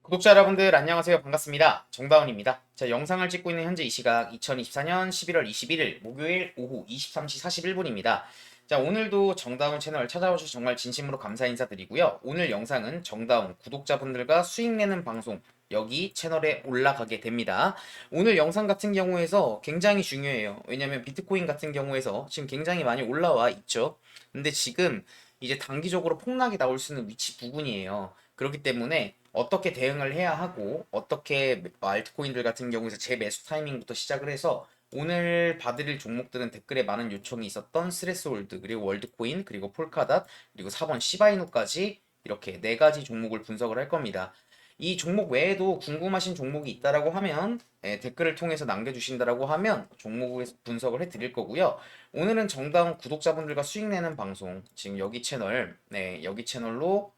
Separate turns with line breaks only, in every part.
구독자 여러분들 안녕하세요. 반갑습니다. 정다운입니다. 자, 영상을 찍고 있는 현재 이 시각 2024년 11월 21일 목요일 오후 23시 41분입니다. 자, 오늘도 정다운 채널 찾아오셔서 정말 진심으로 감사 인사드리고요. 오늘 영상은 정다운 구독자분들과 수익 내는 방송 여기 채널에 올라가게 됩니다. 오늘 영상 같은 경우에서 굉장히 중요해요. 왜냐면 비트코인 같은 경우에서 지금 굉장히 많이 올라와 있죠. 근데 지금 이제 단기적으로 폭락이 나올 수 있는 위치 부근이에요. 그렇기 때문에 어떻게 대응을 해야 하고 어떻게 알트코인들 같은 경우에서 재매수 타이밍부터 시작을 해서 오늘 봐드릴 종목들은 댓글에 많은 요청이 있었던 스레스홀드 그리고 월드코인 그리고 폴카닷 그리고 4번 시바이누까지 이렇게 네 가지 종목을 분석을 할 겁니다. 이 종목 외에도 궁금하신 종목이 있다라고 하면 댓글을 통해서 남겨주신다라고 하면 종목을 분석을 해드릴 거고요. 오늘은 정다운 구독자분들과 수익 내는 방송 지금 여기 채널 여기 채널로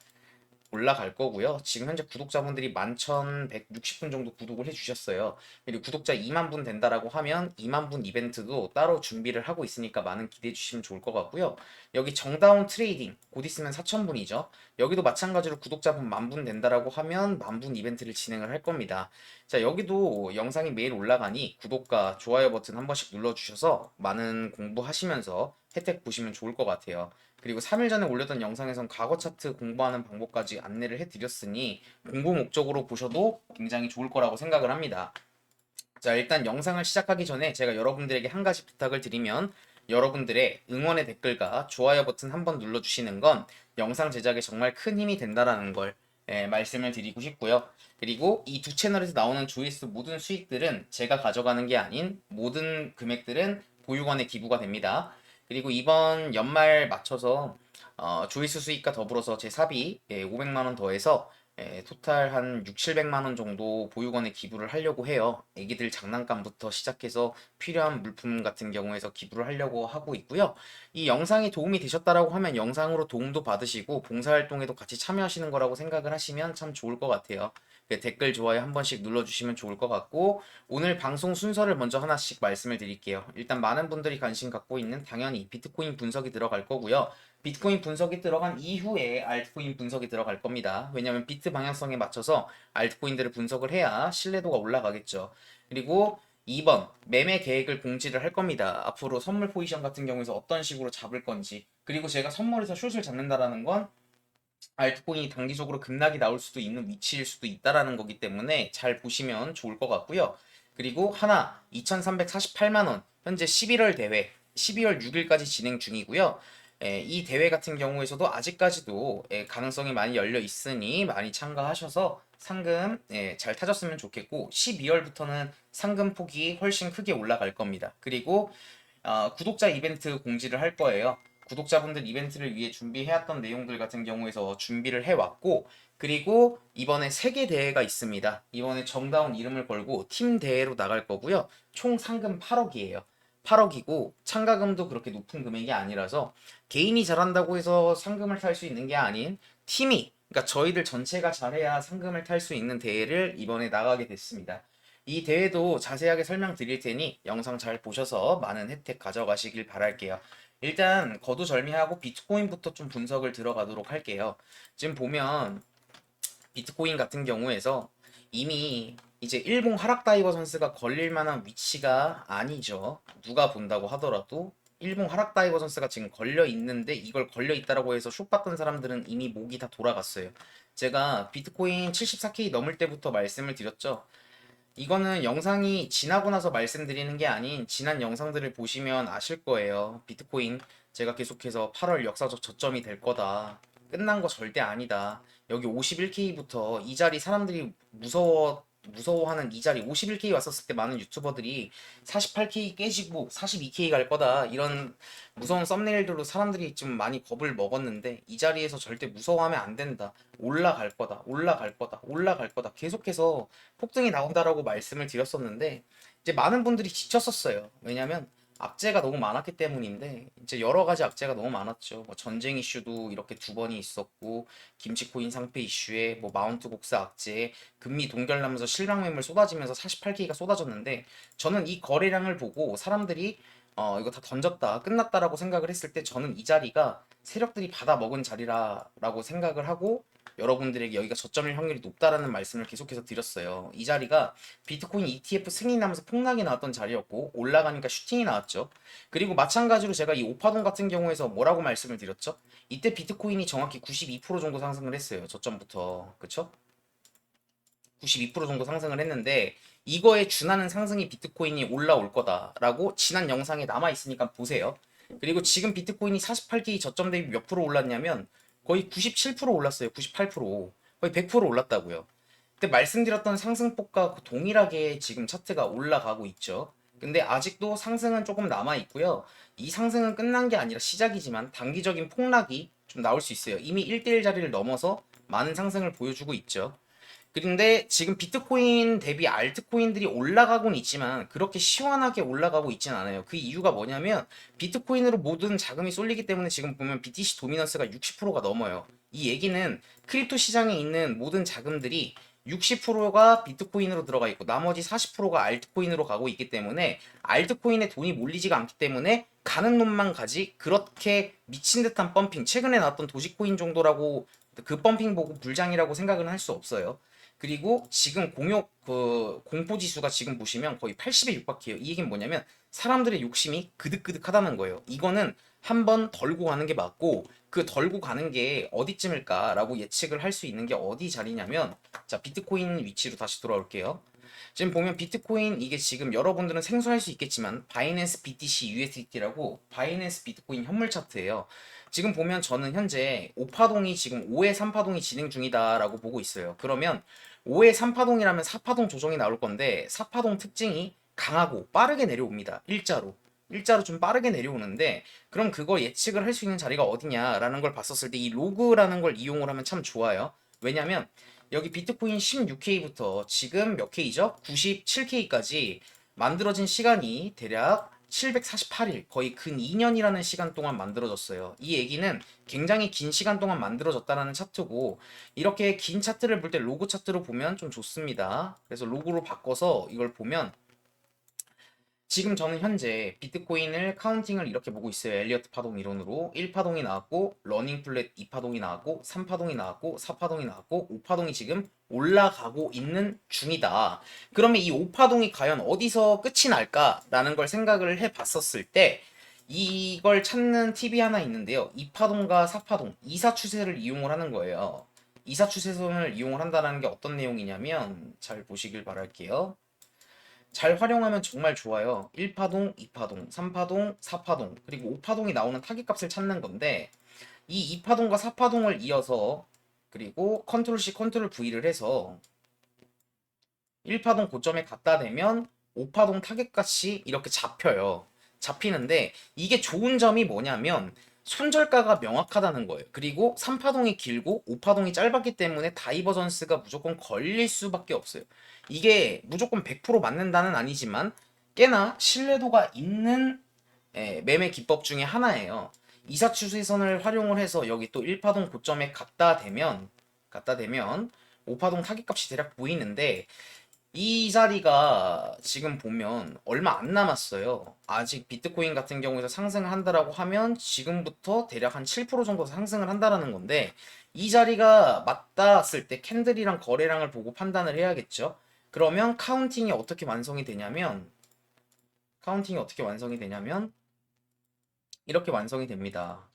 올라갈 거고요. 지금 현재 구독자분들이 11,160분 정도 구독을 해주셨어요. 그리고 구독자 2만 분 된다라고 하면 2만 분 이벤트도 따로 준비를 하고 있으니까 많은 기대해 주시면 좋을 것 같고요. 여기 정다운 트레이딩 곧 있으면 4,000분이죠. 여기도 마찬가지로 구독자분 10,000분 된다라고 하면 10,000분 이벤트를 진행을 할 겁니다. 자, 여기도 영상이 매일 올라가니 구독과 좋아요 버튼 한 번씩 눌러주셔서 많은 공부하시면서 혜택 보시면 좋을 것 같아요. 그리고 3일 전에 올렸던 영상에선 과거 차트 공부하는 방법까지 안내를 해드렸으니 공부 목적으로 보셔도 굉장히 좋을 거라고 생각을 합니다. 자, 일단 영상을 시작하기 전에 제가 여러분들에게 한 가지 부탁을 드리면 여러분들의 응원의 댓글과 좋아요 버튼 한번 눌러주시는 건 영상 제작에 정말 큰 힘이 된다라는 걸 말씀을 드리고 싶고요. 그리고 이 두 채널에서 나오는 조회수 모든 수익들은 제가 가져가는 게 아닌 모든 금액들은 보육원에 기부가 됩니다. 그리고 이번 연말 맞춰서 조회수 수익과 더불어서 제 사비 500만 원 더해서 토탈 한 6, 700만 원 정도 보육원에 기부를 하려고 해요. 애기들 장난감부터 시작해서 필요한 물품 같은 경우에서 기부를 하려고 하고 있고요. 이 영상이 도움이 되셨다라고 하면 영상으로 도움도 받으시고 봉사활동에도 같이 참여하시는 거라고 생각을 하시면 참 좋을 것 같아요. 댓글 좋아요 한 번씩 눌러주시면 좋을 것 같고 오늘 방송 순서를 먼저 하나씩 말씀을 드릴게요. 일단 많은 분들이 관심 갖고 있는 당연히 비트코인 분석이 들어갈 거고요. 비트코인 분석이 들어간 이후에 알트코인 분석이 들어갈 겁니다. 왜냐하면 비트 방향성에 맞춰서 알트코인들을 분석을 해야 신뢰도가 올라가겠죠. 그리고 2번 매매 계획을 공지를 할 겁니다. 앞으로 선물 포지션 같은 경우에서 어떤 식으로 잡을 건지 그리고 제가 선물에서 숏을 잡는다라는 건 알트코인이 단기적으로 급락이 나올 수도 있는 위치일 수도 있다라는 거기 때문에 잘 보시면 좋을 것 같고요. 그리고 하나 2,348만 원 현재 11월 대회 12월 6일까지 진행 중이고요. 이 대회 같은 경우에서도 아직까지도 가능성이 많이 열려 있으니 많이 참가하셔서 상금 잘 타졌으면 좋겠고 12월부터는 상금 폭이 훨씬 크게 올라갈 겁니다. 그리고 구독자 이벤트 공지를 할 거예요. 구독자분들 이벤트를 위해 준비해왔던 내용들 같은 경우에서 준비를 해왔고 그리고 이번에 세계 대회가 있습니다. 이번에 정다운 이름을 걸고 팀 대회로 나갈 거고요. 총 상금 8억이에요. 8억이고 참가금도 그렇게 높은 금액이 아니라서 개인이 잘한다고 해서 상금을 탈 수 있는 게 아닌 팀이 그러니까 저희들 전체가 잘해야 상금을 탈 수 있는 대회를 이번에 나가게 됐습니다. 이 대회도 자세하게 설명드릴 테니 영상 잘 보셔서 많은 혜택 가져가시길 바랄게요. 일단 거두절미하고 비트코인부터 좀 분석을 들어가도록 할게요. 지금 보면 비트코인 같은 경우에서 이미 이제 일봉 하락 다이버전스가 걸릴 만한 위치가 아니죠. 누가 본다고 하더라도 일봉 하락 다이버전스가 지금 걸려 있는데 이걸 걸려 있다라고 해서 숏 봤던 사람들은 이미 목이 다 돌아갔어요. 제가 비트코인 74K 넘을 때부터 말씀을 드렸죠. 이거는 영상이 지나고 나서 말씀드리는 게 아닌 지난 영상들을 보시면 아실 거예요. 비트코인 제가 계속해서 8월 역사적 저점이 될 거다. 끝난 거 절대 아니다. 여기 51K부터 이 자리 사람들이 무서워하는 이 자리 51K 왔었을 때 많은 유튜버들이 48K 깨지고 42K 갈 거다. 이런 무서운 썸네일들로 사람들이 좀 많이 겁을 먹었는데 이 자리에서 절대 무서워하면 안 된다. 올라갈 거다. 올라갈 거다. 올라갈 거다. 계속해서 폭등이 나온다라고 말씀을 드렸었는데 이제 많은 분들이 지쳤었어요. 왜냐면 악재가 너무 많았기 때문인데 이제 여러 가지 악재가 너무 많았죠. 뭐 전쟁 이슈도 이렇게 두 번이 있었고 김치코인 상패 이슈에 뭐 마운트 곡스 악재, 금리 동결나면서 실망 매물 쏟아지면서 48K가 쏟아졌는데 저는 이 거래량을 보고 사람들이 이거 다 던졌다 끝났다라고 생각을 했을 때 저는 이 자리가 세력들이 받아 먹은 자리라고 생각을 하고 여러분들에게 여기가 저점일 확률이 높다라는 말씀을 계속해서 드렸어요. 이 자리가 비트코인 ETF 승인이 나면서 폭락이 나왔던 자리였고 올라가니까 슈팅이 나왔죠. 그리고 마찬가지로 제가 이 오파동 같은 경우에서 뭐라고 말씀을 드렸죠? 이때 비트코인이 정확히 92% 정도 상승을 했어요. 저점부터. 그쵸? 92% 정도 상승을 했는데 이거에 준하는 상승이 비트코인이 올라올 거다라고 지난 영상에 남아 있으니까 보세요. 그리고 지금 비트코인이 48K 저점 대비 몇 프로 올랐냐면 거의 97% 올랐어요. 98%. 거의 100% 올랐다고요. 그때 말씀드렸던 상승폭과 동일하게 지금 차트가 올라가고 있죠. 근데 아직도 상승은 조금 남아 있고요. 이 상승은 끝난 게 아니라 시작이지만 단기적인 폭락이 좀 나올 수 있어요. 이미 1대1 자리를 넘어서 많은 상승을 보여주고 있죠. 그런데 지금 비트코인 대비 알트코인들이 올라가곤 있지만 그렇게 시원하게 올라가고 있진 않아요. 그 이유가 뭐냐면 비트코인으로 모든 자금이 쏠리기 때문에 지금 보면 BTC 도미넌스가 60%가 넘어요. 이 얘기는 크립토 시장에 있는 모든 자금들이 60%가 비트코인으로 들어가 있고 나머지 40%가 알트코인으로 가고 있기 때문에 알트코인에 돈이 몰리지가 않기 때문에 가는 놈만 가지 그렇게 미친 듯한 펌핑 최근에 나왔던 도지코인 정도라고 그 펌핑 보고 불장이라고 생각은 할 수 없어요. 그리고 지금 공포 지수가 지금 보시면 거의 80에 육박해요. 이 얘기는 뭐냐면 사람들의 욕심이 그득그득하다는 거예요. 이거는 한번 덜고 가는 게 맞고 그 덜고 가는 게 어디쯤일까라고 예측을 할 수 있는 게 어디 자리냐면 자 비트코인 위치로 다시 돌아올게요. 지금 보면 비트코인 이게 지금 여러분들은 생소할 수 있겠지만 바이낸스 BTC USDT라고 바이낸스 비트코인 현물 차트예요. 지금 보면 저는 현재 5파동이 지금 5회 3파동이 진행 중이다라고 보고 있어요. 그러면 5회 3파동이라면 4파동 조정이 나올 건데 4파동 특징이 강하고 빠르게 내려옵니다. 일자로 좀 빠르게 내려오는데 그럼 그걸 예측을 할 수 있는 자리가 어디냐라는 걸 봤었을 때 이 로그라는 걸 이용을 하면 참 좋아요. 왜냐면 여기 비트코인 16K부터 지금 몇 K죠? 97K까지 만들어진 시간이 대략 748일, 거의 근 2년이라는 시간 동안 만들어졌어요. 이 얘기는 굉장히 긴 시간 동안 만들어졌다는 차트고, 이렇게 긴 차트를 볼 때 로그 차트로 보면 좀 좋습니다. 그래서 로그로 바꿔서 이걸 보면 지금 저는 현재 비트코인을 카운팅을 이렇게 보고 있어요. 엘리어트 파동 이론으로 1파동이 나왔고 러닝 플랫 2파동이 나왔고 3파동이 나왔고 4파동이 나왔고 5파동이 지금 올라가고 있는 중이다. 그러면 이 5파동이 과연 어디서 끝이 날까라는 걸 생각을 해 봤었을 때 이걸 찾는 팁이 하나 있는데요. 2파동과 4파동, 이사 추세를 이용을 하는 거예요. 이사 추세선을 이용을 한다는 게 어떤 내용이냐면 잘 보시길 바랄게요. 잘 활용하면 정말 좋아요. 1파동, 2파동, 3파동, 4파동, 그리고 5파동이 나오는 타깃값을 찾는 건데 이 2파동과 4파동을 이어서 그리고 컨트롤 C, 컨트롤 V를 해서 1파동 고점에 갖다 대면 5파동 타겟값이 이렇게 잡혀요. 잡히는데 이게 좋은 점이 뭐냐면 손절가가 명확하다는 거예요. 그리고 3파동이 길고 5파동이 짧았기 때문에 다이버전스가 무조건 걸릴 수밖에 없어요. 이게 무조건 100% 맞는다는 아니지만 꽤나 신뢰도가 있는 매매 기법 중에 하나예요. 이사추세선을 활용을 해서 여기 또 1파동 고점에 갖다 대면 5파동 타깃값이 대략 보이는데 이 자리가 지금 보면 얼마 안 남았어요. 아직 비트코인 같은 경우에서 상승을 한다라고 하면 지금부터 대략 한 7% 정도 상승을 한다라는 건데 이 자리가 맞닿았을 때 캔들이랑 거래량을 보고 판단을 해야겠죠. 그러면 카운팅이 어떻게 완성이 되냐면 이렇게 완성이 됩니다.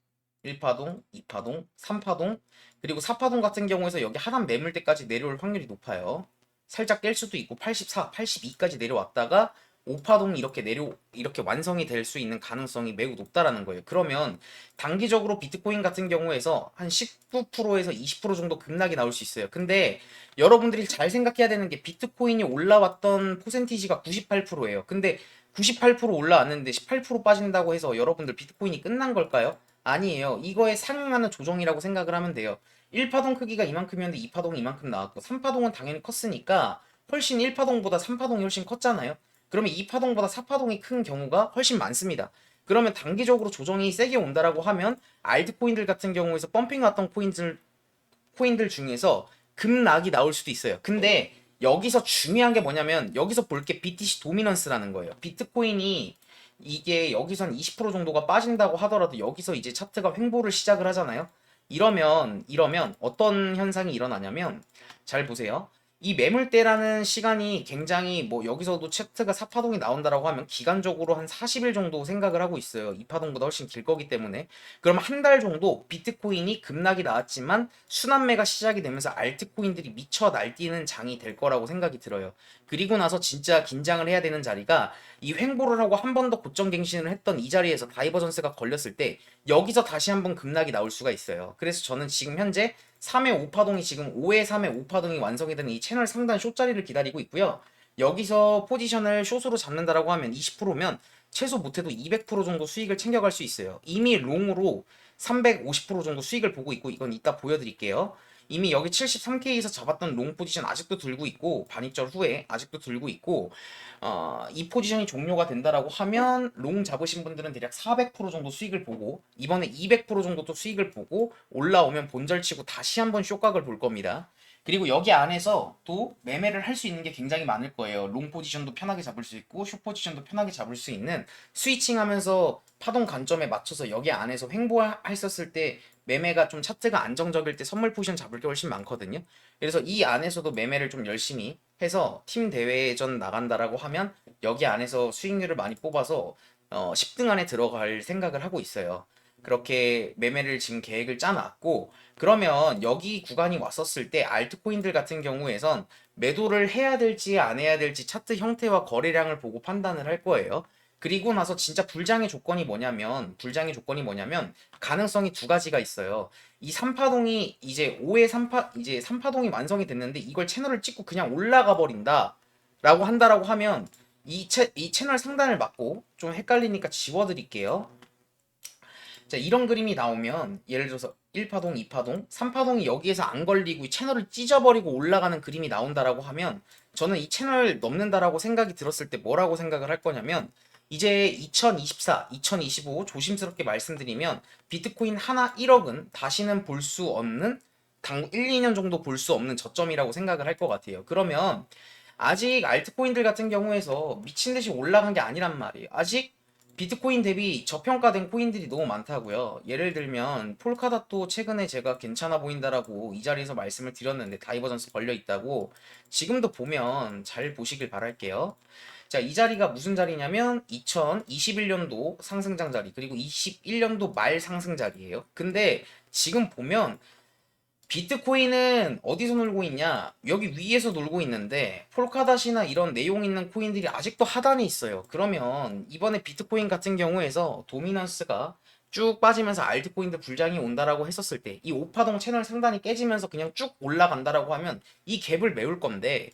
1파동, 2파동, 3파동, 그리고 4파동 같은 경우에서 여기 하단 매물대까지 내려올 확률이 높아요. 살짝 깰 수도 있고 84, 82까지 내려왔다가 5파동이 이렇게 완성이 될 수 있는 가능성이 매우 높다라는 거예요. 그러면 단기적으로 비트코인 같은 경우에서 한 19%에서 20% 정도 급락이 나올 수 있어요. 근데 여러분들이 잘 생각해야 되는 게 비트코인이 올라왔던 퍼센티지가 98%예요. 근데 98% 올라왔는데 18% 빠진다고 해서 여러분들 비트코인이 끝난 걸까요? 아니에요. 이거에 상응하는 조정이라고 생각을 하면 돼요. 1파동 크기가 이만큼이었는데 2파동이 이만큼 나왔고 3파동은 당연히 컸으니까 훨씬 1파동보다 3파동이 훨씬 컸잖아요. 그러면 2파동보다 4파동이 큰 경우가 훨씬 많습니다. 그러면 단기적으로 조정이 세게 온다라고 하면 알트코인들 같은 경우에서 펌핑 왔던 코인들 중에서 급락이 나올 수도 있어요. 근데 여기서 중요한 게 뭐냐면 여기서 볼 게 BTC 도미넌스라는 거예요. 비트코인이 이게 여기서 한 20% 정도가 빠진다고 하더라도 여기서 이제 차트가 횡보를 시작을 하잖아요. 이러면 어떤 현상이 일어나냐면, 잘 보세요. 이 매물대라는 시간이 굉장히 뭐 여기서도 차트가 4파동이 나온다라고 하면 기간적으로 한 40일 정도 생각을 하고 있어요. 2파동보다 훨씬 길 거기 때문에. 그럼 한 달 정도 비트코인이 급락이 나왔지만 순환매가 시작이 되면서 알트코인들이 미쳐 날뛰는 장이 될 거라고 생각이 들어요. 그리고 나서 진짜 긴장을 해야 되는 자리가, 이 횡보를 하고 한 번 더 고점 갱신을 했던 이 자리에서 다이버전스가 걸렸을 때 여기서 다시 한번 급락이 나올 수가 있어요. 그래서 저는 지금 현재 3회 5파동이 지금 5회 3회 5파동이 완성이 되는 이 채널 상단 숏 자리를 기다리고 있고요. 여기서 포지션을 숏으로 잡는다라고 하면 20%면 최소 못해도 200% 정도 수익을 챙겨갈 수 있어요. 이미 롱으로 350% 정도 수익을 보고 있고, 이건 이따 보여드릴게요. 이미 여기 73K에서 잡았던 롱 포지션 아직도 들고 있고, 반입절 후에 아직도 들고 있고, 이 포지션이 종료가 된다라고 하면 롱 잡으신 분들은 대략 400% 정도 수익을 보고, 이번에 200% 정도 또 수익을 보고 올라오면 본절치고 다시 한번 쇼각을 볼 겁니다. 그리고 여기 안에서 또 매매를 할 수 있는 게 굉장히 많을 거예요. 롱 포지션도 편하게 잡을 수 있고 숏 포지션도 편하게 잡을 수 있는, 스위칭 하면서 파동 관점에 맞춰서 여기 안에서 횡보했었을 때 매매가 좀 차트가 안정적일 때 선물 포지션 잡을 게 훨씬 많거든요. 그래서 이 안에서도 매매를 좀 열심히 해서 팀 대회전 나간다라고 하면 여기 안에서 수익률을 많이 뽑아서 10등 안에 들어갈 생각을 하고 있어요. 그렇게 매매를 지금 계획을 짜놨고, 그러면 여기 구간이 왔었을 때 알트코인들 같은 경우에선 매도를 해야 될지 안 해야 될지 차트 형태와 거래량을 보고 판단을 할 거예요. 그리고 나서 진짜 불장의 조건이 뭐냐면 가능성이 두 가지가 있어요. 이 3파동이 이제 5회 3파 이제 3파동이 완성이 됐는데 이걸 채널을 찍고 그냥 올라가 버린다라고 한다라고 하면, 이 채널 상단을 막고, 좀 헷갈리니까 지워드릴게요. 자, 이런 그림이 나오면 예를 들어서 1파동, 2파동, 3파동이 여기에서 안 걸리고 이 채널을 찢어버리고 올라가는 그림이 나온다라고 하면, 저는 이 채널 넘는다라고 생각이 들었을 때 뭐라고 생각을 할 거냐면, 이제 2024, 2025 조심스럽게 말씀드리면 비트코인 하나 1억은 다시는 볼 수 없는, 당 1, 2년 정도 볼 수 없는 저점이라고 생각을 할 것 같아요. 그러면 아직 알트코인들 같은 경우에서 미친 듯이 올라간 게 아니란 말이에요. 아직 비트코인 대비 저평가된 코인들이 너무 많다고요. 예를 들면 폴카닷도 최근에 제가 괜찮아 보인다라고 이 자리에서 말씀을 드렸는데 다이버전스 걸려 있다고, 지금도 보면 잘 보시길 바랄게요. 자, 이 자리가 무슨 자리냐면 2021년도 상승장 자리, 그리고 21년도 말 상승 자리예요. 근데 지금 보면 비트코인은 어디서 놀고 있냐? 여기 위에서 놀고 있는데 폴카닷이나 이런 내용 있는 코인들이 아직도 하단에 있어요. 그러면 이번에 비트코인 같은 경우에서 도미넌스가 쭉 빠지면서 알트코인들 불장이 온다라고 했었을 때 이 오파동 채널 상단이 깨지면서 그냥 쭉 올라간다라고 하면 이 갭을 메울 건데,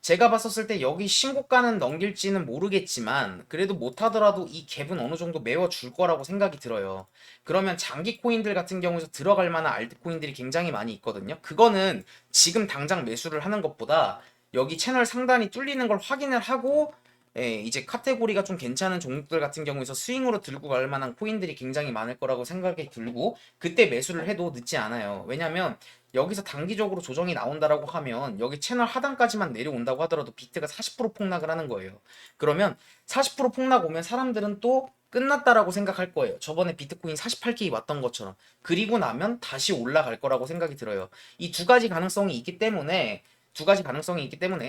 제가 봤었을 때 여기 신고가는 넘길지는 모르겠지만 그래도 못하더라도 이 갭은 어느 정도 메워줄 거라고 생각이 들어요. 그러면 장기 코인들 같은 경우에서 들어갈 만한 알트코인들이 굉장히 많이 있거든요. 그거는 지금 당장 매수를 하는 것보다 여기 채널 상단이 뚫리는 걸 확인을 하고, 이제 카테고리가 좀 괜찮은 종목들 같은 경우에서 스윙으로 들고 갈 만한 코인들이 굉장히 많을 거라고 생각이 들고, 그때 매수를 해도 늦지 않아요. 왜냐면 여기서 단기적으로 조정이 나온다라고 하면 여기 채널 하단까지만 내려온다고 하더라도 비트가 40% 폭락을 하는 거예요. 그러면 40% 폭락 오면 사람들은 또 끝났다라고 생각할 거예요. 저번에 비트코인 48K 왔던 것처럼. 그리고 나면 다시 올라갈 거라고 생각이 들어요. 이 두 가지 가능성이 있기 때문에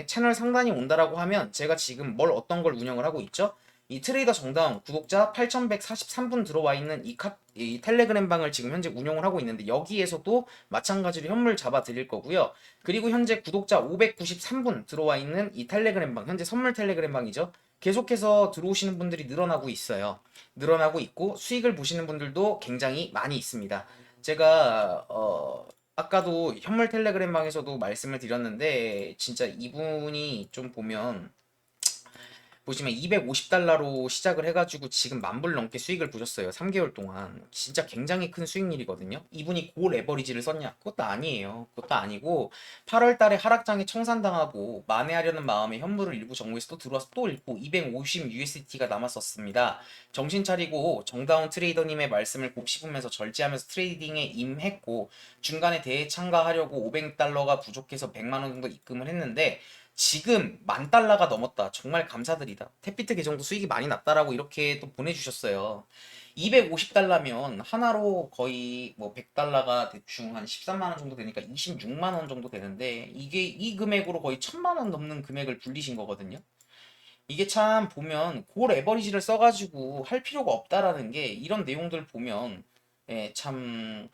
채널 상단이 온다라고 하면, 제가 지금 어떤 걸 운영을 하고 있죠? 이 트레이더 정다운 구독자 8143분 들어와 있는 이 텔레그램 방을 지금 현재 운영을 하고 있는데, 여기에서도 마찬가지로 현물 잡아 드릴 거고요. 그리고 현재 구독자 593분 들어와 있는 이 텔레그램 방, 현재 선물 텔레그램 방이죠. 계속해서 들어오시는 분들이 늘어나고 있어요. 늘어나고 있고 수익을 보시는 분들도 굉장히 많이 있습니다. 제가 아까도 현물 텔레그램 방에서도 말씀을 드렸는데, 진짜 이분이 좀 보시면 250달러로 시작을 해가지고 지금 10,000불 넘게 수익을 보셨어요. 3개월 동안. 진짜 굉장히 큰 수익률이거든요. 이분이 고 레버리지를 썼냐? 그것도 아니에요. 그것도 아니고 8월 달에 하락장에 청산당하고 만회하려는 마음에 현물을 일부 정부에서 또 들어와서 또 읽고 250 USDT가 남았었습니다. 정신 차리고 정다운 트레이더님의 말씀을 곱씹으면서 절제하면서 트레이딩에 임했고, 중간에 대회 참가하려고 500달러가 부족해서 100만 원 정도 입금을 했는데, 지금 10,000달러가 넘었다. 정말 감사드리다. 탭비트 계정도 수익이 많이 났다라고 이렇게 또 보내주셨어요. 250달러면 하나로 거의 뭐 100달러가 대충 한 13만 원 정도 되니까 26만 원 정도 되는데 이게 이 금액으로 거의 1000만 원 넘는 금액을 불리신 거거든요. 이게 참 보면 골 에버리지를 써가지고 할 필요가 없다라는 게 이런 내용들 보면 예, 참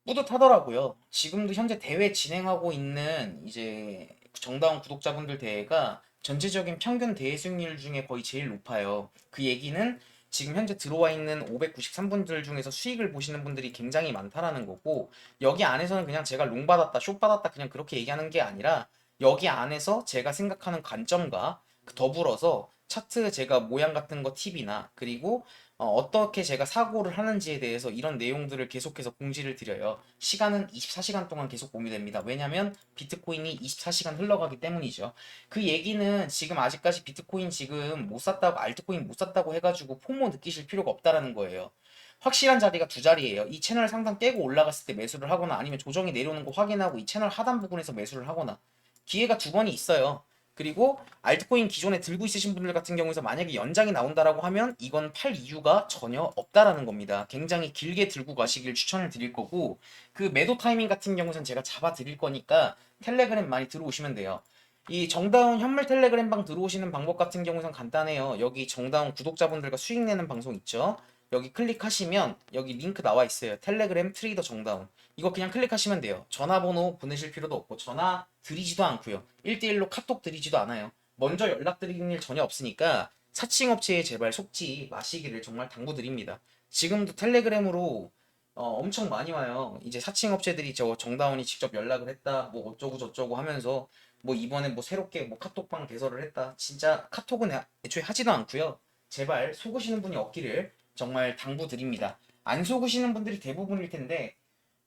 뿌듯하더라고요. 지금도 현재 대회 진행하고 있는 이제 정다운 구독자분들 대회가 전체적인 평균 대회 수익률 중에 거의 제일 높아요. 그 얘기는 지금 현재 들어와 있는 593분들 중에서 수익을 보시는 분들이 굉장히 많다라는 거고, 여기 안에서는 그냥 제가 롱 받았다, 숏 받았다 그냥 그렇게 얘기하는 게 아니라 여기 안에서 제가 생각하는 관점과 더불어서 차트 제가 모양 같은 거 팁이나 그리고 어떻게 제가 사고를 하는지에 대해서 이런 내용들을 계속해서 공지를 드려요. 시간은 24시간 동안 계속 공유됩니다. 왜냐면 비트코인이 24시간 흘러가기 때문이죠. 그 얘기는 지금 아직까지 비트코인 지금 못 샀다고, 알트코인 못 샀다고 해가지고 포모 느끼실 필요가 없다라는 거예요. 확실한 자리가 두 자리예요. 이 채널 상단 깨고 올라갔을 때 매수를 하거나 아니면 조정이 내려오는 거 확인하고 이 채널 하단 부분에서 매수를 하거나 기회가 두 번이 있어요. 그리고 알트코인 기존에 들고 있으신 분들 같은 경우에서 만약에 연장이 나온다라고 하면 이건 팔 이유가 전혀 없다라는 겁니다. 굉장히 길게 들고 가시길 추천을 드릴 거고, 그 매도 타이밍 같은 경우는 제가 잡아 드릴 거니까 텔레그램 많이 들어오시면 돼요. 이 정다운 현물 텔레그램 방 들어오시는 방법 같은 경우는 간단해요. 여기 정다운 구독자분들과 수익 내는 방송 있죠. 여기 클릭하시면 여기 링크 나와 있어요. 텔레그램 트레이더 정다운. 이거 그냥 클릭하시면 돼요. 전화번호 보내실 필요도 없고 전화 드리지도 않고요. 1대1로 카톡 드리지도 않아요. 먼저 연락드리는 일 전혀 없으니까 사칭업체에 제발 속지 마시기를 정말 당부드립니다. 지금도 텔레그램으로 엄청 많이 와요. 이제 사칭업체들이 저 정다운이 직접 연락을 했다, 뭐 어쩌고 저쩌고 하면서 뭐 이번에 뭐 새롭게 뭐 카톡방 개설을 했다. 진짜 카톡은 애초에 하지도 않고요. 제발 속으시는 분이 없기를 정말 당부드립니다. 안 속으시는 분들이 대부분일 텐데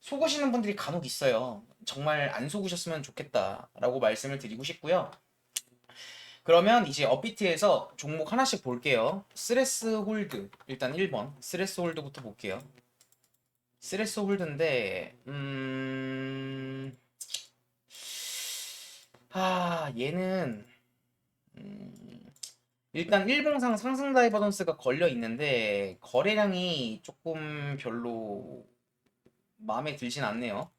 속으시는 분들이 간혹 있어요. 정말 안 속으셨으면 좋겠다라고 말씀을 드리고 싶고요. 그러면 이제 업비트에서 종목 하나씩 볼게요. 스레스 홀드 일단 1번 스레스 홀드부터 볼게요. 스레스 홀드인데 얘는 일단 일봉상 상승 다이버전스가 걸려 있는데 거래량이 조금 별로 마음에 들진 않네요.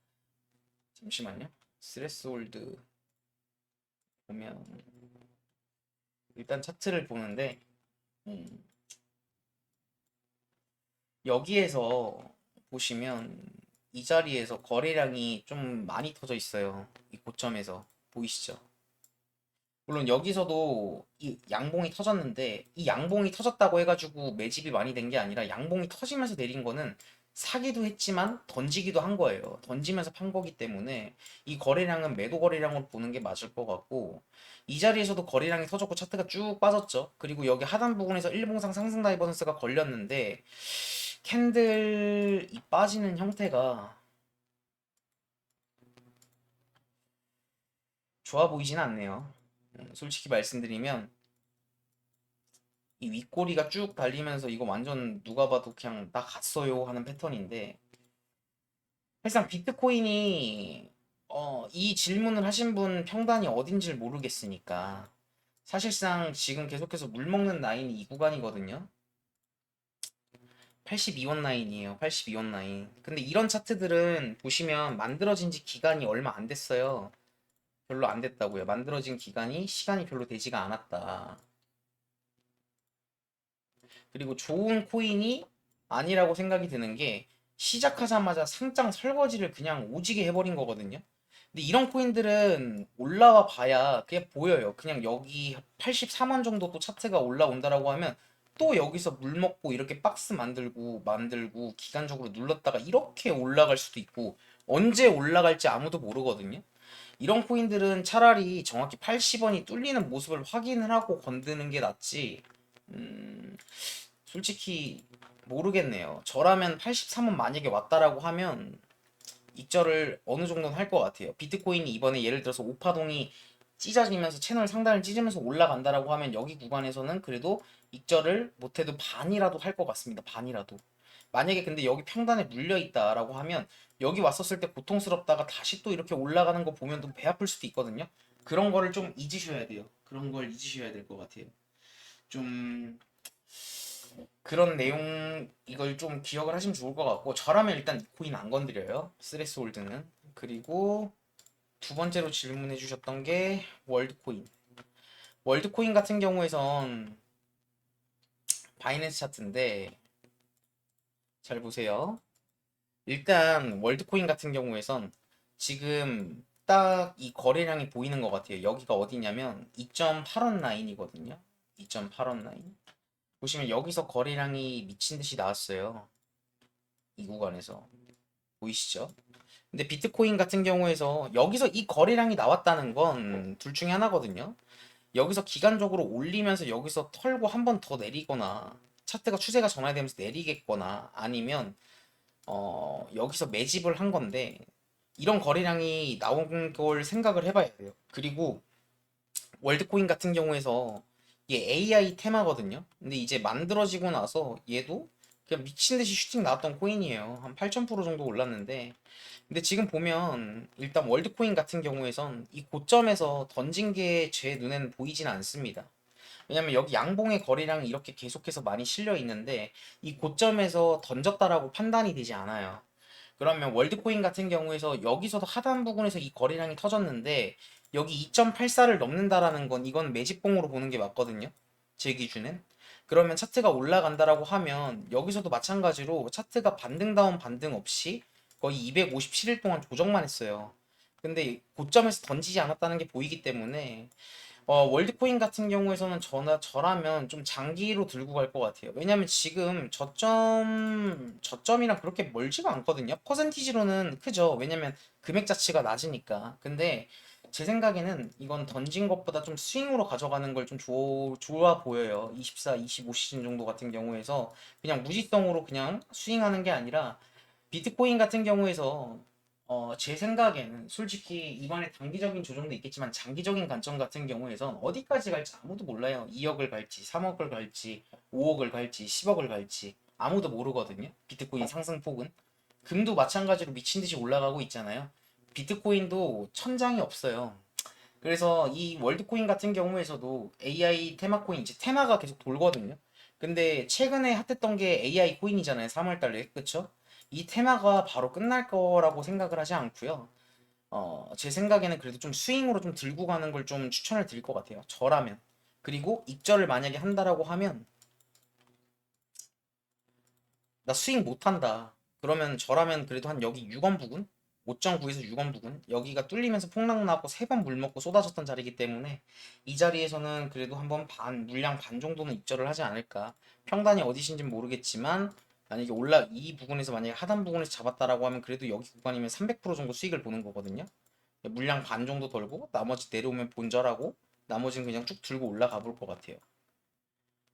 잠시만요. 스레스 홀드 보면 일단 차트를 보는데 음, 여기에서 보시면 이 자리에서 거래량이 좀 많이 터져 있어요. 이 고점에서 보이시죠? 물론 여기서도 이 양봉이 터졌는데 이 양봉이 터졌다고 해가지고 매집이 많이 된 게 아니라 양봉이 터지면서 내린 거는 사기도 했지만 던지기도 한 거예요. 던지면서 판 거기 때문에 이 거래량은 매도 거래량으로 보는 게 맞을 것 같고, 이 자리에서도 거래량이 터졌고 차트가 쭉 빠졌죠. 그리고 여기 하단 부분에서 일봉상 상승 다이버전스가 걸렸는데 캔들 이 빠지는 형태가 좋아 보이진 않네요. 솔직히 말씀드리면 이 윗꼬리가 쭉 달리면서 이거 완전 누가 봐도 그냥 나 갔어요 하는 패턴인데, 사실상 비트코인이 이 질문을 하신 분 평단이 어딘지를 모르겠으니까 사실상 지금 계속해서 물먹는 라인이 이 구간이거든요. 82원 라인이에요. 82원 라인. 근데 이런 차트들은 보시면 만들어진 지 기간이 얼마 안 됐어요. 별로 안 됐다고요. 만들어진 기간이 시간이 별로 되지가 않았다. 그리고 좋은 코인이 아니라고 생각이 드는 게 시작하자마자 상장 설거지를 그냥 오지게 해버린 거거든요. 근데 이런 코인들은 올라와 봐야 그냥 보여요. 그냥 여기 83원 정도 또 차트가 올라온다라고 하면 또 여기서 물 먹고 이렇게 박스 만들고 기간적으로 눌렀다가 이렇게 올라갈 수도 있고 언제 올라갈지 아무도 모르거든요. 이런 코인들은 차라리 정확히 80원이 뚫리는 모습을 확인을 하고 건드는 게 낫지. 음, 솔직히 모르겠네요. 저라면 83원 만약에 왔다라고 하면 익절을 어느 정도는 할 것 같아요. 비트코인이 이번에 예를 들어서 오파동이 찢어지면서 채널 상단을 찢으면서 올라간다라고 하면 여기 구간에서는 그래도 익절을 못해도 반이라도 할 것 같습니다. 반이라도. 만약에 근데 여기 평단에 물려 있다라고 하면 여기 왔었을 때 고통스럽다가 다시 또 이렇게 올라가는 거 보면 또 배 아플 수도 있거든요. 그런 거를 좀 잊으셔야 돼요. 그런 걸 잊으셔야 될 것 같아요. 좀 그런 내용 이걸 좀 기억을 하시면 좋을 것 같고 저라면 일단 코인 안 건드려요. 스트레스 홀드는. 그리고 두 번째로 질문해 주셨던 게 월드코인. 월드코인 같은 경우에선 바이낸스 차트인데 잘 보세요. 일단 월드코인 같은 경우에선 지금 딱 이 거래량이 보이는 것 같아요. 여기가 어디냐면 2.8원 라인이거든요. 2.8원 라인. 보시면 여기서 거래량이 미친 듯이 나왔어요. 이 구간에서. 보이시죠? 근데 비트코인 같은 경우에서 여기서 이 거래량이 나왔다는 건 둘 중에 하나거든요. 여기서 기간적으로 올리면서 여기서 털고 한 번 더 내리거나 차트가 추세가 전환되면서 내리겠거나 아니면 여기서 매집을 한 건데 이런 거래량이 나온 걸 생각을 해봐야 돼요. 그리고 월드코인 같은 경우에서 얘 AI 테마거든요. 근데 이제 만들어지고 나서 얘도 그냥 미친 듯이 슈팅 나왔던 코인이에요. 한 8,000% 정도 올랐는데 근데 지금 보면 일단 월드코인 같은 경우에선 이 고점에서 던진 게 제 눈에는 보이진 않습니다. 왜냐면 여기 양봉의 거래량이 이렇게 계속해서 많이 실려 있는데 이 고점에서 던졌다라고 판단이 되지 않아요. 그러면 월드코인 같은 경우에서 여기서도 하단 부분에서 이 거래량이 터졌는데 여기 2.84를 넘는다라는 건 이건 매집봉으로 보는 게 맞거든요. 제 기준엔. 그러면 차트가 올라간다라고 하면 여기서도 마찬가지로 차트가 반등 다운 반등 없이 거의 257일 동안 조정만 했어요. 근데 고점에서 던지지 않았다는 게 보이기 때문에 월드코인 같은 경우에서는 저라면 좀 장기로 들고 갈 것 같아요. 왜냐면 지금 저점이랑 그렇게 멀지가 않거든요. 퍼센티지로는 크죠. 왜냐면 금액 자체가 낮으니까. 근데 제 생각에는 이건 던진 것보다 좀 스윙으로 가져가는 걸 좀 좋아 보여요. 24, 25 시즌 정도 같은 경우에서 그냥 무지성으로 그냥 스윙하는 게 아니라 비트코인 같은 경우에서 제 생각에는 솔직히 이번에 단기적인 조정도 있겠지만 장기적인 관점 같은 경우에선 어디까지 갈지 아무도 몰라요. 2억을 갈지, 3억을 갈지, 5억을 갈지, 10억을 갈지 아무도 모르거든요. 비트코인 상승폭은. 금도 마찬가지로 미친 듯이 올라가고 있잖아요. 비트코인도 천장이 없어요. 그래서 이 월드코인 같은 경우에서도 AI 테마 코인 이제 테마가 계속 돌거든요. 근데 최근에 핫했던 게 AI 코인이잖아요. 3월 달에. 그쵸? 이 테마가 바로 끝날 거라고 생각을 하지 않고요. 제 생각에는 그래도 좀 스윙으로 좀 들고 가는 걸 좀 추천을 드릴 것 같아요. 저라면. 그리고 익절을 만약에 한다라고 하면 나 스윙 못 한다. 그러면 저라면 그래도 한 여기 6원 부근? 5.9에서 6원 부근? 여기가 뚫리면서 폭락 나고 3번 물 먹고 쏟아졌던 자리이기 때문에 이 자리에서는 그래도 한번 물량 반 정도는 입절을 하지 않을까. 평단이 어디신지는 모르겠지만 만약에 이 부분에서 만약에 하단 부분에서 잡았다라고 하면 그래도 여기 구간이면 300% 정도 수익을 보는 거거든요. 물량 반 정도 돌고 나머지 내려오면 본절하고 나머지는 그냥 쭉 들고 올라가 볼 것 같아요.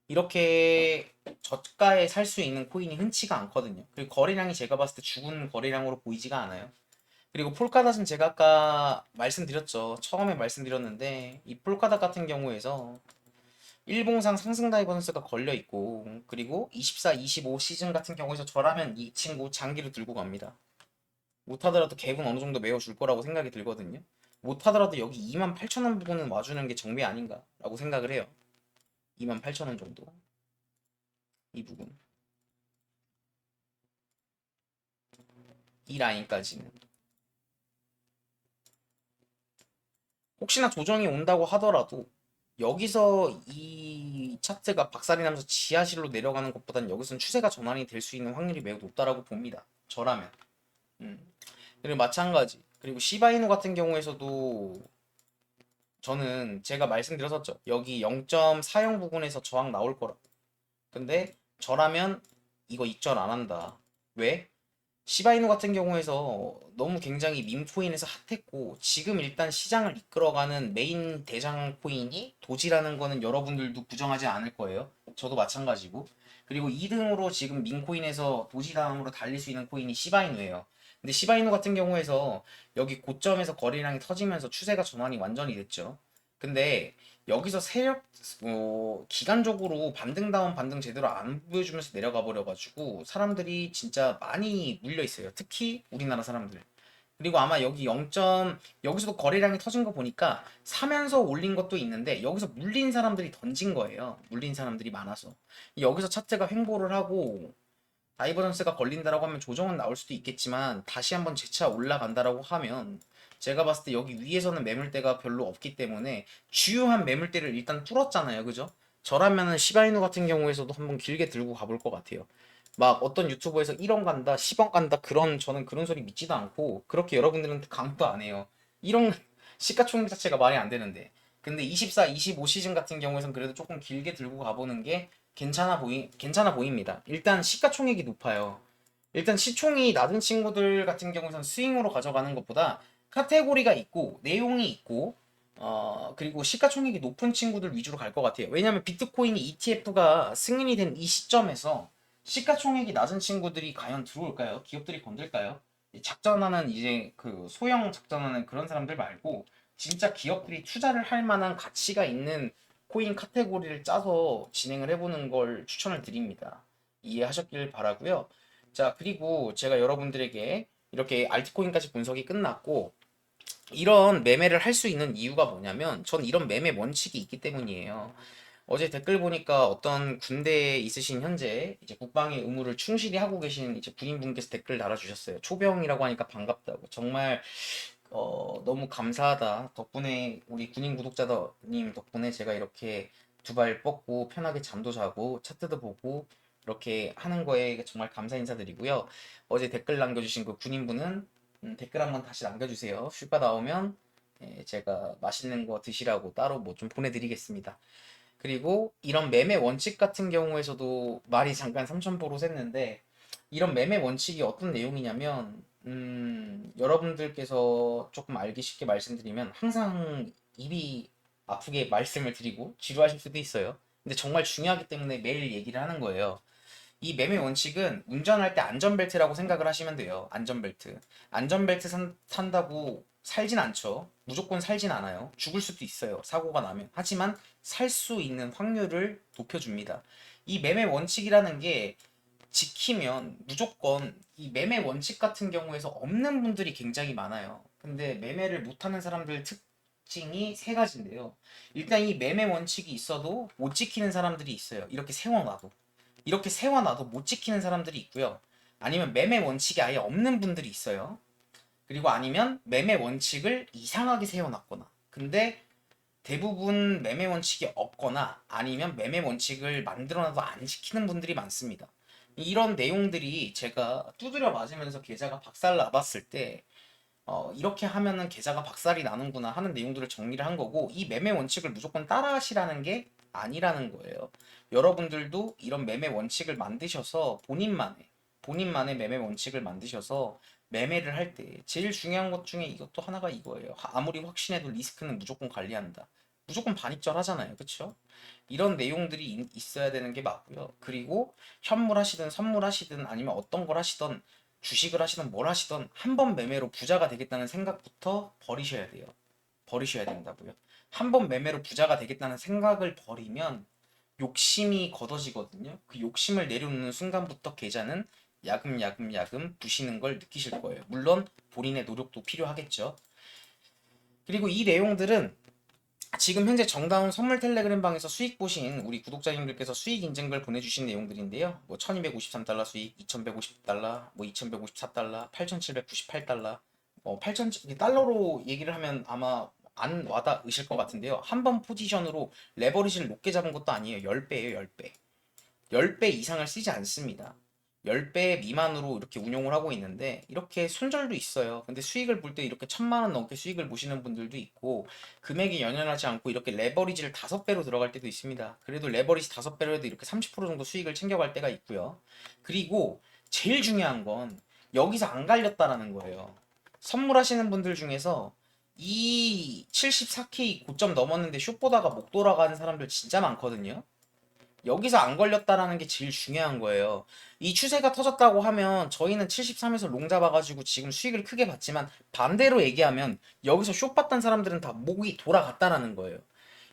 이렇게 저가에 살 수 있는 코인이 흔치가 않거든요. 그리고 거래량이 제가 봤을 때 죽은 거래량으로 보이지가 않아요. 그리고 폴카닷은 제가 아까 말씀드렸죠. 처음에 말씀드렸는데 이 폴카닷 같은 경우에서 일봉상 상승 다이버전스가 걸려 있고 그리고 24, 25 시즌 같은 경우에서 저라면 이 친구 장기로 들고 갑니다. 못하더라도 갭은 어느 정도 메워줄 거라고 생각이 들거든요. 못하더라도 여기 28,000원 부분은 와주는 게 정배 아닌가라고 생각을 해요. 28,000원 정도. 이 부분. 이 라인까지는. 혹시나 조정이 온다고 하더라도 여기서 이 차트가 박살이 나면서 지하실로 내려가는 것보다는 여기서는 추세가 전환이 될 수 있는 확률이 매우 높다라고 봅니다. 저라면. 그리고 마찬가지. 그리고 시바이누 같은 경우에서도 저는 제가 말씀드렸었죠. 여기 0.40 부분에서 저항 나올 거라고. 근데 저라면 이거 익절 안 한다. 왜? 시바이누 같은 경우에서 너무 굉장히 밈코인에서 핫했고 지금 일단 시장을 이끌어가는 메인 대장 코인이 도지라는 거는 여러분들도 부정하지 않을 거예요. 저도 마찬가지고. 그리고 2등으로 지금 밈코인에서 도지 다음으로 달릴 수 있는 코인이 시바이누예요. 근데 시바이누 같은 경우에서 여기 고점에서 거래량이 터지면서 추세가 전환이 완전히 됐죠. 근데 여기서 기간적으로 반등 다운 반등 제대로 안 보여주면서 내려가 버려가지고 사람들이 진짜 많이 물려 있어요. 특히 우리나라 사람들. 그리고 아마 여기 0. 여기서도 거래량이 터진 거 보니까 사면서 올린 것도 있는데 여기서 물린 사람들이 던진 거예요. 물린 사람들이 많아서. 여기서 차트가 횡보를 하고 다이버전스가 걸린다라고 하면 조정은 나올 수도 있겠지만 다시 한번 재차 올라간다라고 하면 제가 봤을 때 여기 위에서는 매물대가 별로 없기 때문에 주요한 매물대를 일단 뚫었잖아요. 그죠? 저라면은 시바이누 같은 경우에서도 한번 길게 들고 가볼 것 같아요. 막 어떤 유튜버에서 1원 간다, 10원 간다 저는 그런 소리 믿지도 않고 그렇게 여러분들은 강도 안 해요. 이런 시가총액 자체가 말이 안 되는데. 근데 24, 25 시즌 같은 경우에는 그래도 조금 길게 들고 가보는 게 괜찮아 보입니다. 일단 시가총액이 높아요. 일단 시총이 낮은 친구들 같은 경우에는 스윙으로 가져가는 것보다 카테고리가 있고 내용이 있고 그리고 시가총액이 높은 친구들 위주로 갈 것 같아요. 왜냐면 비트코인이 ETF가 승인이 된 이 시점에서 시가총액이 낮은 친구들이 과연 들어올까요? 기업들이 건들까요? 작전하는 이제 그 소형 작전하는 그런 사람들 말고 진짜 기업들이 투자를 할 만한 가치가 있는 코인 카테고리를 짜서 진행을 해보는 걸 추천을 드립니다. 이해하셨길 바라고요. 자, 그리고 제가 여러분들에게 이렇게 알트코인까지 분석이 끝났고 이런 매매를 할 수 있는 이유가 뭐냐면 전 이런 매매 원칙이 있기 때문이에요. 어제 댓글 보니까 어떤 군대에 있으신 현재 이제 국방의 의무를 충실히 하고 계신 이제 군인분께서 댓글 달아주셨어요. 초병이라고 하니까 반갑다고. 정말 너무 감사하다. 덕분에 우리 군인 구독자님 덕분에 제가 이렇게 두 발 뻗고 편하게 잠도 자고 차트도 보고 이렇게 하는 거에 정말 감사 인사드리고요. 어제 댓글 남겨주신 그 군인분은 댓글 한번 다시 남겨주세요. 휴가 나오면 제가 맛있는 거 드시라고 따로 뭐 좀 보내드리겠습니다. 그리고 이런 매매 원칙 같은 경우에서도 말이 잠깐 삼천포로 샜는데 이런 매매 원칙이 어떤 내용이냐면 여러분들께서 조금 알기 쉽게 말씀드리면 항상 입이 아프게 말씀을 드리고 지루하실 수도 있어요. 근데 정말 중요하기 때문에 매일 얘기를 하는 거예요. 이 매매 원칙은 운전할 때 안전벨트라고 생각을 하시면 돼요. 안전벨트. 안전벨트 산다고 살진 않죠. 무조건 살진 않아요. 죽을 수도 있어요. 사고가 나면. 하지만 살 수 있는 확률을 높여줍니다. 이 매매 원칙이라는 게 지키면 무조건 이 매매 원칙 같은 경우에서 없는 분들이 굉장히 많아요. 근데 매매를 못하는 사람들 특징이 세 가지인데요. 일단 이 매매 원칙이 있어도 못 지키는 사람들이 있어요. 이렇게 세워놔도 못 지키는 사람들이 있고요. 아니면 매매 원칙이 아예 없는 분들이 있어요. 그리고 아니면 매매 원칙을 이상하게 세워놨거나. 근데 대부분 매매 원칙이 없거나 아니면 매매 원칙을 만들어놔도 안 지키는 분들이 많습니다. 이런 내용들이 제가 두드려 맞으면서 계좌가 박살 나봤을 때 이렇게 하면은 계좌가 박살이 나는구나 하는 내용들을 정리를 한 거고 이 매매 원칙을 무조건 따라 하시라는 게 아니라는 거예요. 여러분들도 이런 매매 원칙을 만드셔서 본인만의 매매 원칙을 만드셔서 매매를 할 때 제일 중요한 것 중에 이것도 하나가 이거예요. 아무리 확신해도 리스크는 무조건 관리한다. 무조건 반입절 하잖아요. 그쵸? 이런 내용들이 있어야 되는 게 맞고요. 그리고 현물 하시든 선물 하시든 아니면 어떤 걸 하시든 주식을 하시든 뭘 하시든 한 번 매매로 부자가 되겠다는 생각부터 버리셔야 돼요. 버리셔야 된다고요. 한 번 매매로 부자가 되겠다는 생각을 버리면 욕심이 걷어지거든요. 그 욕심을 내려놓는 순간부터 계좌는 야금야금 부시는 걸 느끼실 거예요. 물론 본인의 노력도 필요하겠죠. 그리고 이 내용들은 지금 현재 정다운 선물 텔레그램 방에서 수익 보신 우리 구독자님들께서 수익 인증글 보내주신 내용들인데요. 뭐 1253달러 수익, 2150달러, 뭐 2154달러, 8798달러, 8000 달러로 얘기를 하면 아마 안 와닿으실 것 같은데요. 한 번 포지션으로 레버리지를 높게 잡은 것도 아니에요. 10배예요, 10배. 10배 이상을 쓰지 않습니다. 10배 미만으로 이렇게 운용을 하고 있는데 이렇게 손절도 있어요. 근데 수익을 볼 때 이렇게 1000만 원 넘게 수익을 보시는 분들도 있고 금액이 연연하지 않고 이렇게 레버리지를 5배로 들어갈 때도 있습니다. 그래도 레버리지 5배로 해도 이렇게 30% 정도 수익을 챙겨갈 때가 있고요. 그리고 제일 중요한 건 여기서 안 갈렸다라는 거예요. 선물하시는 분들 중에서 이 74K 고점 넘었는데 숏 보다가 못 돌아가는 사람들 진짜 많거든요. 여기서 안 걸렸다라는 게 제일 중요한 거예요. 이 추세가 터졌다고 하면 저희는 73에서 롱 잡아가지고 지금 수익을 크게 봤지만 반대로 얘기하면 여기서 숏 봤던 사람들은 다 목이 돌아갔다라는 거예요.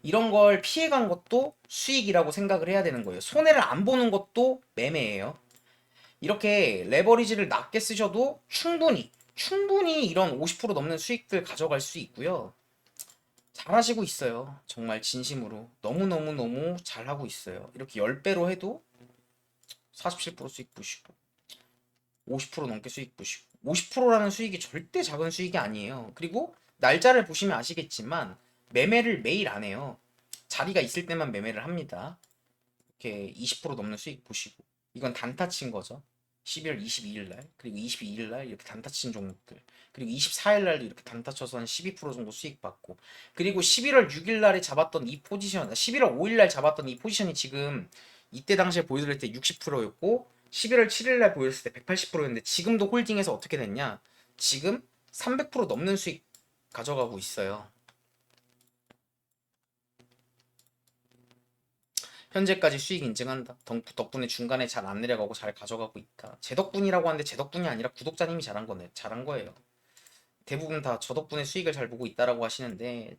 이런 걸 피해간 것도 수익이라고 생각을 해야 되는 거예요. 손해를 안 보는 것도 매매예요. 이렇게 레버리지를 낮게 쓰셔도 충분히 충분히 이런 50% 넘는 수익들 가져갈 수 있고요. 잘하시고 있어요. 정말 진심으로. 너무너무너무 잘하고 있어요. 이렇게 10배로 해도 47% 수익 보시고 50% 넘게 수익 보시고 50%라는 수익이 절대 작은 수익이 아니에요. 그리고 날짜를 보시면 아시겠지만 매매를 매일 안 해요. 자리가 있을 때만 매매를 합니다. 이렇게 20% 넘는 수익 보시고 이건 단타 친 거죠. 12월 22일 날 그리고 22일 날 이렇게 단타 친 종목들 그리고 24일 날 이렇게 단타 쳐서 한 12% 정도 수익 받고 그리고 11월 6일 날에 잡았던 이 포지션 11월 5일 날 잡았던 이 포지션이 지금 이때 당시에 보여드릴 때 60%였고 11월 7일 날 보였을 때 180%였는데 지금도 홀딩해서 어떻게 됐냐 지금 300% 넘는 수익 가져가고 있어요. 현재까지 수익 인증한다. 덕분에 중간에 잘 안 내려가고 잘 가져가고 있다. 제 덕분이라고 하는데 제 덕분이 아니라 구독자님이 잘한 거예요. 대부분 다 저 덕분에 수익을 잘 보고 있다라고 하시는데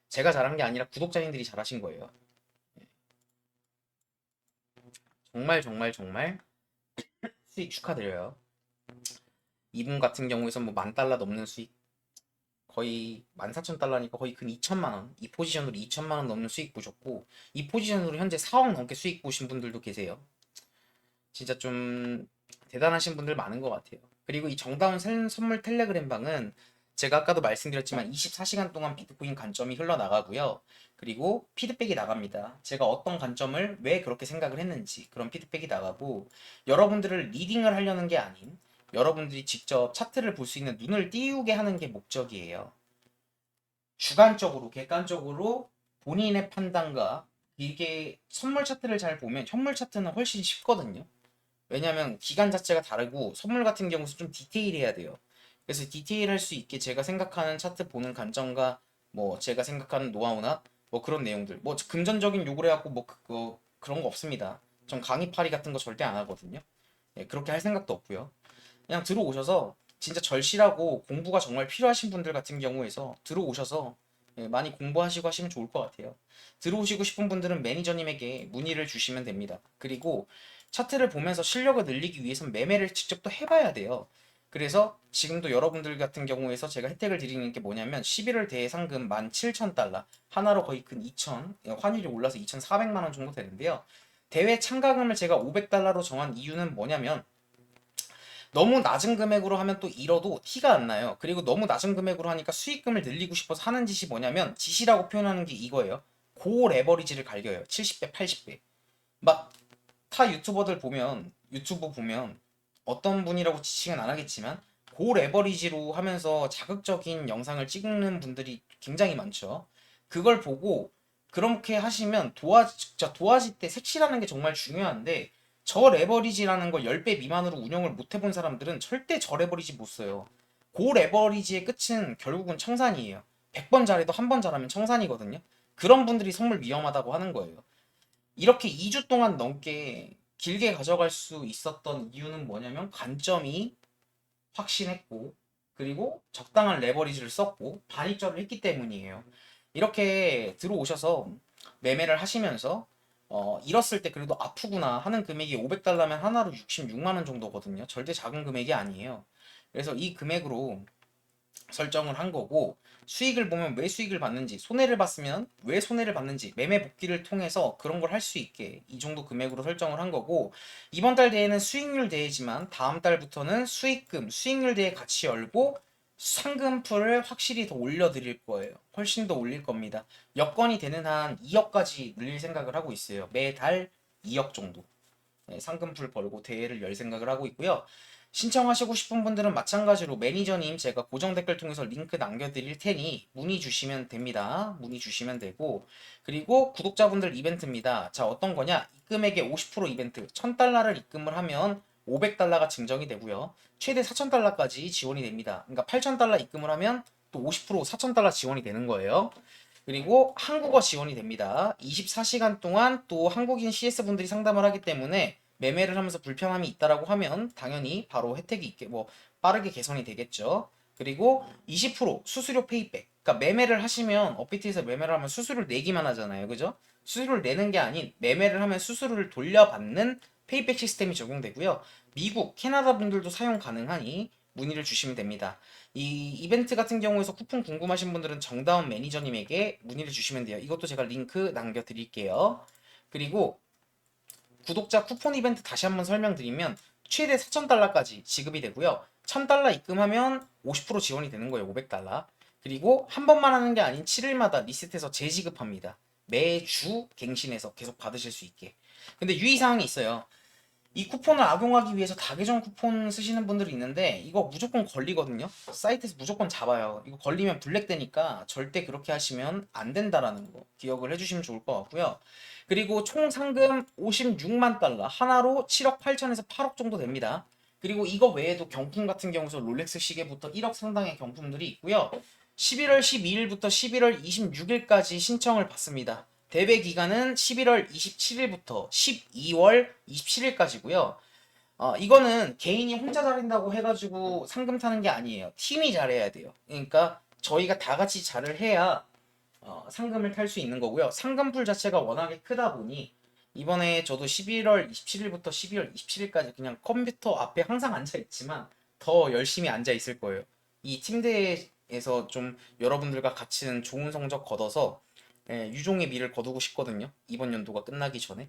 제가 잘한 게 아니라 구독자님들이 잘하신 거예요. 정말 정말 정말 수익 축하드려요. 이분 같은 경우에선 뭐 10,000달러 넘는 수익 거의 14,000달러니까 거의 근 2천만 원. 이 포지션으로 2천만 원 넘는 수익 보셨고 이 포지션으로 현재 4억 넘게 수익 보신 분들도 계세요. 진짜 좀 대단하신 분들 많은 것 같아요. 그리고 이 정다운 선물 텔레그램 방은 제가 아까도 말씀드렸지만 24시간 동안 비트코인 관점이 흘러나가고요. 그리고 피드백이 나갑니다. 제가 어떤 관점을 왜 그렇게 생각을 했는지 그런 피드백이 나가고 여러분들을 리딩을 하려는 게 아닌 여러분들이 직접 차트를 볼 수 있는 눈을 띄우게 하는 게 목적이에요. 주관적으로 객관적으로 본인의 판단과 이게 선물 차트를 잘 보면 현물 차트는 훨씬 쉽거든요. 왜냐면 기간 자체가 다르고 선물 같은 경우는 좀 디테일해야 돼요. 그래서 디테일할 수 있게 제가 생각하는 차트 보는 관점과 뭐 제가 생각하는 노하우나 뭐 그런 내용들 뭐 금전적인 요구를 해갖고 뭐 그런 거 없습니다. 전 강의 파리 같은 거 절대 안 하거든요. 예, 그렇게 할 생각도 없고요. 그냥 들어오셔서 진짜 절실하고 공부가 정말 필요하신 분들 같은 경우에서 들어오셔서 예, 많이 공부하시고 하시면 좋을 것 같아요. 들어오시고 싶은 분들은 매니저님에게 문의를 주시면 됩니다. 그리고 차트를 보면서 실력을 늘리기 위해서는 매매를 직접 또 해봐야 돼요. 그래서 지금도 여러분들 같은 경우에서 제가 혜택을 드리는 게 뭐냐면 11월 대상금 17,000달러 하나로 거의 근 2,000 환율이 올라서 2,400만 원 정도 되는데요. 대회 참가금을 제가 500달러로 정한 이유는 뭐냐면 너무 낮은 금액으로 하면 또 잃어도 티가 안 나요. 그리고 너무 낮은 금액으로 하니까 수익금을 늘리고 싶어서 하는 짓이 뭐냐면 짓이라고 표현하는 게 이거예요. 고 레버리지를 갈겨요. 70배, 80배. 막 타 유튜버들 보면 유튜브 보면 어떤 분이라고 지칭은 안 하겠지만 고 레버리지로 하면서 자극적인 영상을 찍는 분들이 굉장히 많죠. 그걸 보고 그렇게 하시면 진짜 도화지 때 색칠하는 게 정말 중요한데 저 레버리지라는 걸 10배 미만으로 운영을 못 해본 사람들은 절대 저 레버리지 못 써요. 고 레버리지의 끝은 결국은 청산이에요. 100번 잘해도 한 번 잘하면 청산이거든요. 그런 분들이 선물 위험하다고 하는 거예요. 이렇게 2주 동안 넘게 길게 가져갈 수 있었던 이유는 뭐냐면 관점이 확신했고 그리고 적당한 레버리지를 썼고 반입절을 했기 때문이에요. 이렇게 들어오셔서 매매를 하시면서 잃었을 때 그래도 아프구나 하는 금액이 500달러면 하나로 66만 원 정도거든요. 절대 작은 금액이 아니에요. 그래서 이 금액으로 설정을 한 거고 수익을 보면 왜 수익을 받는지 손해를 봤으면 왜 손해를 받는지 매매 복귀를 통해서 그런 걸 할 수 있게 이 정도 금액으로 설정을 한 거고 이번 달 대회는 수익률 대회지만 다음 달부터는 수익률 대회 같이 열고 상금풀을 확실히 더 올려드릴 거예요. 훨씬 더 올릴 겁니다. 여건이 되는 한 2억까지 늘릴 생각을 하고 있어요. 매달 2억 정도. 네, 상금풀 벌고 대회를 열 생각을 하고 있고요. 신청하시고 싶은 분들은 마찬가지로 매니저님 제가 고정 댓글 통해서 링크 남겨드릴 테니 문의 주시면 됩니다. 문의 주시면 되고 그리고 구독자분들 이벤트입니다. 자 어떤 거냐 입금액의 50% 이벤트 1,000달러를 입금을 하면 500달러가 증정이 되고요. 최대 4,000달러까지 지원이 됩니다. 그러니까 8,000달러 입금을 하면 또 50% 4,000달러 지원이 되는 거예요. 그리고 한국어 지원이 됩니다. 24시간 동안 또 한국인 CS분들이 상담을 하기 때문에 매매를 하면서 불편함이 있다라고 하면 당연히 바로 혜택이 있게 뭐 빠르게 개선이 되겠죠. 그리고 20% 수수료 페이백. 그러니까 매매를 하시면 업비트에서 매매를 하면 수수료를 내기만 하잖아요. 그죠? 수수료를 내는 게 아닌 매매를 하면 수수료를 돌려받는 페이백 시스템이 적용되고요. 미국, 캐나다 분들도 사용 가능하니 문의를 주시면 됩니다. 이 이벤트 같은 경우에서 쿠폰 궁금하신 분들은 정다운 매니저님에게 문의를 주시면 돼요. 이것도 제가 링크 남겨드릴게요. 그리고 구독자 쿠폰 이벤트 다시 한번 설명드리면 최대 4,000달러까지 지급이 되고요. 1,000달러 입금하면 50% 지원이 되는 거예요. 500달러. 그리고 한 번만 하는 게 아닌 7일마다 리셋해서 재지급합니다. 매주 갱신해서 계속 받으실 수 있게. 근데 유의사항이 있어요. 이 쿠폰을 악용하기 위해서 다계정 쿠폰 쓰시는 분들이 있는데 이거 무조건 걸리거든요. 사이트에서 무조건 잡아요. 이거 걸리면 블랙되니까 절대 그렇게 하시면 안 된다라는 거 기억을 해주시면 좋을 것 같고요. 그리고 총 상금 56만 달러 하나로 7억 8천에서 8억 정도 됩니다. 그리고 이거 외에도 경품 같은 경우서 롤렉스 시계부터 1억 상당의 경품들이 있고요. 11월 12일부터 11월 26일까지 신청을 받습니다. 대회 기간은 11월 27일부터 12월 27일까지고요. 이거는 개인이 혼자 잘한다고 해가지고 상금 타는 게 아니에요. 팀이 잘해야 돼요. 그러니까 저희가 다 같이 잘을 해야 상금을 탈 수 있는 거고요. 상금풀 자체가 워낙에 크다 보니 이번에 저도 11월 27일부터 12월 27일까지 그냥 컴퓨터 앞에 항상 앉아 있지만 더 열심히 앉아 있을 거예요. 이 팀대회에서 좀 여러분들과 같이는 좋은 성적 거둬서 유종의 미를 거두고 싶거든요. 이번 연도가 끝나기 전에.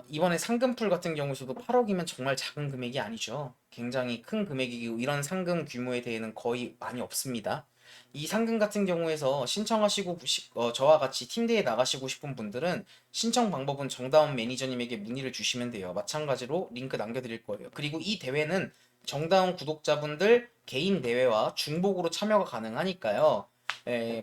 이번에 상금풀 같은 경우에도 8억이면 정말 작은 금액이 아니죠. 굉장히 큰 금액이고 이런 상금 규모에 대해는 거의 많이 없습니다. 이 상금 같은 경우에서 신청하시고 저와 같이 팀대회 나가시고 싶은 분들은 신청 방법은 정다운 매니저님에게 문의를 주시면 돼요. 마찬가지로 링크 남겨드릴 거예요. 그리고 이 대회는 정다운 구독자분들 개인 대회와 중복으로 참여가 가능하니까요.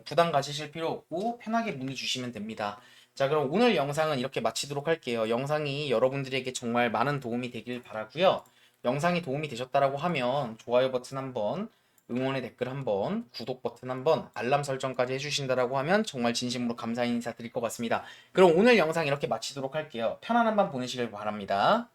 부담 가지실 필요 없고 편하게 문의 주시면 됩니다. 자, 그럼 오늘 영상은 이렇게 마치도록 할게요. 영상이 여러분들에게 정말 많은 도움이 되길 바라고요. 영상이 도움이 되셨다라고 하면 좋아요 버튼 한번, 응원의 댓글 한번, 구독 버튼 한번, 알람 설정까지 해주신다라고 하면 정말 진심으로 감사 인사 드릴 것 같습니다. 그럼 오늘 영상 이렇게 마치도록 할게요. 편안한 밤 보내시길 바랍니다.